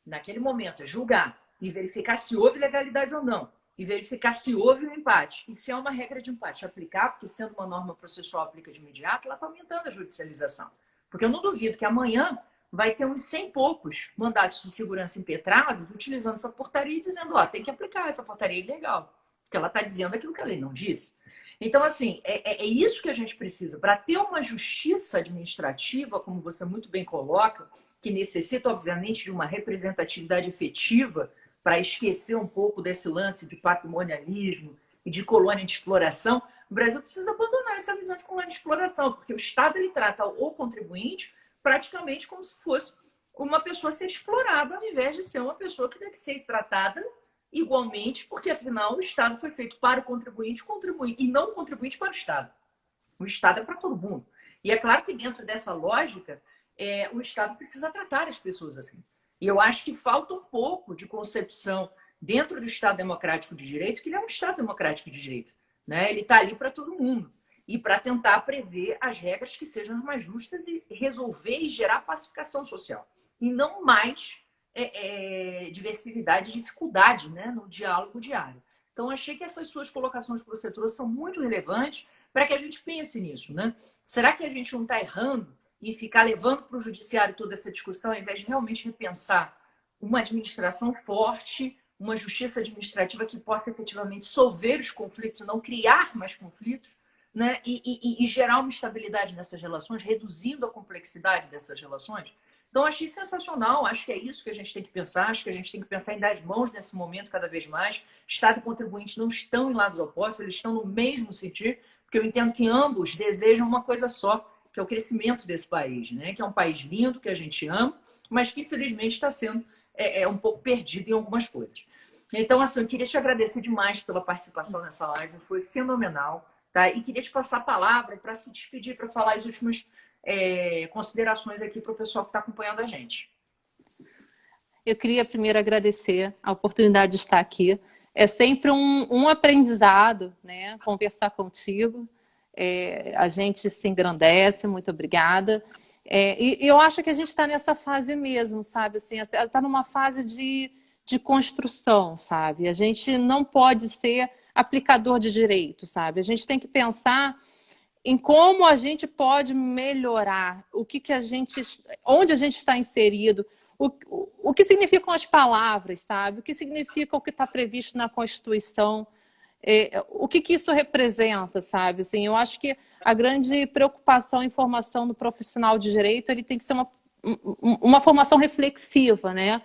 naquele momento, é julgar e verificar se houve legalidade ou não, e verificar se houve um empate, e se é uma regra de empate aplicar, porque sendo uma norma processual aplica de imediato, ela está aumentando a judicialização. Porque eu não duvido que amanhã vai ter uns 100 e poucos mandatos de segurança impetrados utilizando essa portaria e dizendo, tem que aplicar essa portaria ilegal, porque ela está dizendo aquilo que a lei não disse. Então, assim, é isso que a gente precisa. Para ter uma justiça administrativa, como você muito bem coloca, que necessita, obviamente, de uma representatividade efetiva para esquecer um pouco desse lance de patrimonialismo e de colônia de exploração, o Brasil precisa abandonar essa visão de colônia de exploração, porque o Estado ele trata o contribuinte praticamente como se fosse uma pessoa a ser explorada, ao invés de ser uma pessoa que deve ser tratada igualmente, porque afinal o Estado foi feito para o contribuinte, e não o contribuinte para o Estado. O Estado é para todo mundo. E é claro que dentro dessa lógica, o Estado precisa tratar as pessoas assim. E eu acho que falta um pouco de concepção dentro do Estado Democrático de Direito, que ele é um Estado Democrático de Direito. Né? Ele está ali para todo mundo. E para tentar prever as regras que sejam as mais justas e resolver e gerar pacificação social. E não mais diversidade e dificuldade, né, no diálogo diário. Então, achei que essas suas colocações que você trouxe são muito relevantes para que a gente pense nisso. Né? Será que a gente não está errando e ficar levando para o judiciário toda essa discussão, ao invés de realmente repensar uma administração forte, uma justiça administrativa que possa efetivamente solver os conflitos e não criar mais conflitos, né? E gerar uma estabilidade nessas relações, reduzindo a complexidade dessas relações? Então, achei sensacional, acho que é isso que a gente tem que pensar, acho que a gente tem que pensar em dar as mãos nesse momento cada vez mais. Estado e contribuinte não estão em lados opostos, eles estão no mesmo sentido, porque eu entendo que ambos desejam uma coisa só, que é o crescimento desse país, né? Que é um país lindo, que a gente ama, mas que infelizmente está sendo um pouco perdido em algumas coisas. Então, assim, eu queria te agradecer demais pela participação nessa live, foi fenomenal, tá? E queria te passar a palavra para se despedir, para falar as últimas considerações aqui para o pessoal que está acompanhando a gente. Eu queria primeiro agradecer a oportunidade de estar aqui. É sempre um aprendizado, né? Conversar contigo. A gente se engrandece, muito obrigada. E eu acho que a gente está nessa fase mesmo, sabe? Assim, está numa fase de construção, sabe? A gente não pode ser aplicador de direito, sabe? A gente tem que pensar em como a gente pode melhorar, onde a gente está inserido, o que significam as palavras, sabe? O que significa o que está previsto na Constituição, o que isso representa, sabe? Assim, eu acho que a grande preocupação em formação do profissional de direito ele tem que ser uma formação reflexiva, né?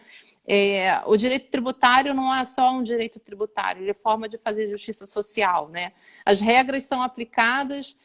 O direito tributário não é só um direito tributário, ele é forma de fazer justiça social, né? As regras são aplicadas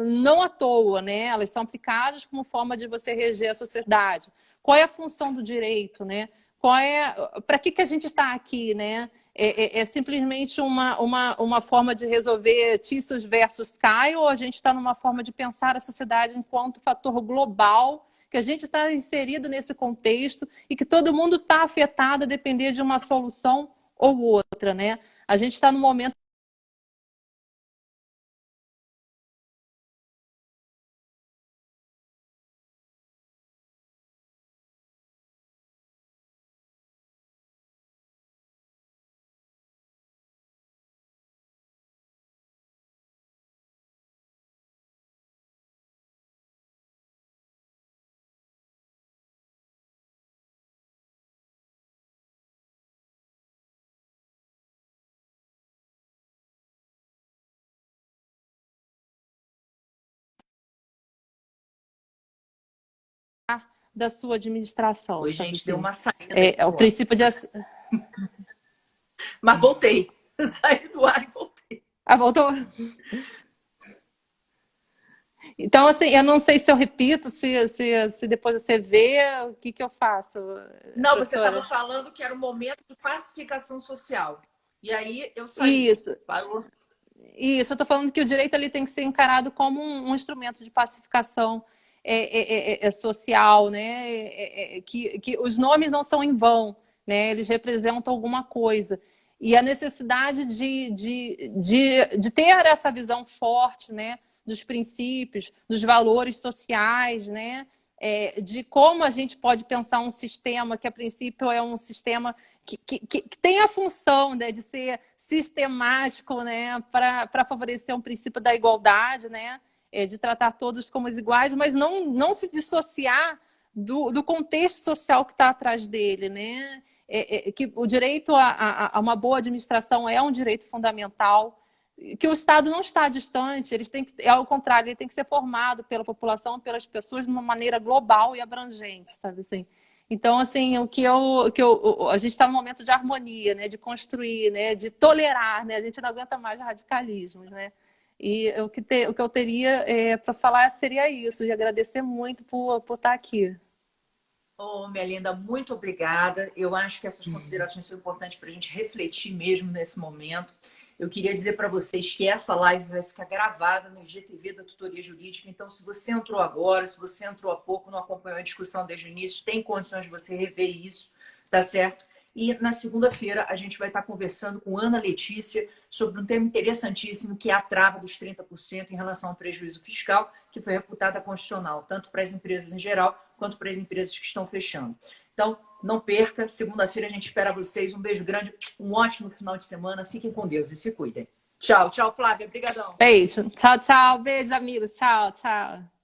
não à toa, né? Elas são aplicadas como forma de você reger a sociedade. Qual é a função do direito, né? Para que a gente está aqui, né? É simplesmente uma forma de resolver Tissus versus Caio, ou a gente está numa forma de pensar a sociedade enquanto fator global, que a gente está inserido nesse contexto e que todo mundo está afetado a depender de uma solução ou outra, né? A gente está no momento da sua administração, Oi, sabe gente, deu assim? uma saída aqui O princípio de... Mas voltei. Saí do ar e voltei. Ah, voltou? Então, assim, eu não sei se eu repito, se depois você vê, o que eu faço, Não, você estava professora? falando que era um momento de pacificação social. E aí eu saí. Isso, Parou. isso. Eu estou falando que o direito ele tem que ser encarado como um instrumento de pacificação social, né? Que os nomes não são em vão, né? Eles representam alguma coisa. E a necessidade de ter essa visão forte, né? Dos princípios, dos valores sociais, né? De como a gente pode pensar um sistema que, a princípio, é um sistema que tem a função, né, de ser sistemático, né, para favorecer um princípio da igualdade, né, de tratar todos como iguais, mas não se dissociar do contexto social que está atrás dele, né? Que o direito a uma boa administração é um direito fundamental. que o Estado não está distante, eles têm que, ao contrário, ele tem que ser formado pela população, pelas pessoas de uma maneira global e abrangente, sabe assim? Então, assim, a gente está num momento de harmonia, né? De construir, né? De tolerar, né? A gente não aguenta mais radicalismos, né? E o que eu teria para falar seria isso, e agradecer muito por estar aqui. Oh, minha linda, muito obrigada. Eu acho que essas considerações são importantes para a gente refletir mesmo nesse momento. Eu queria dizer para vocês que essa live vai ficar gravada no IGTV da Tutoria Jurídica. Então, se você entrou agora, se você entrou há pouco, não acompanhou a discussão desde o início, tem condições de você rever isso, tá certo? E na segunda-feira a gente vai estar conversando com Ana Letícia sobre um tema interessantíssimo, que é a trava dos 30% em relação ao prejuízo fiscal, que foi reputada constitucional, tanto para as empresas em geral, quanto para as empresas que estão fechando. Então, não perca. Segunda-feira a gente espera vocês. Um beijo grande, um ótimo final de semana. Fiquem com Deus e se cuidem. Tchau, tchau, Flávia. Obrigadão. Beijo. Tchau, tchau. Beijo, amigos. Tchau, tchau.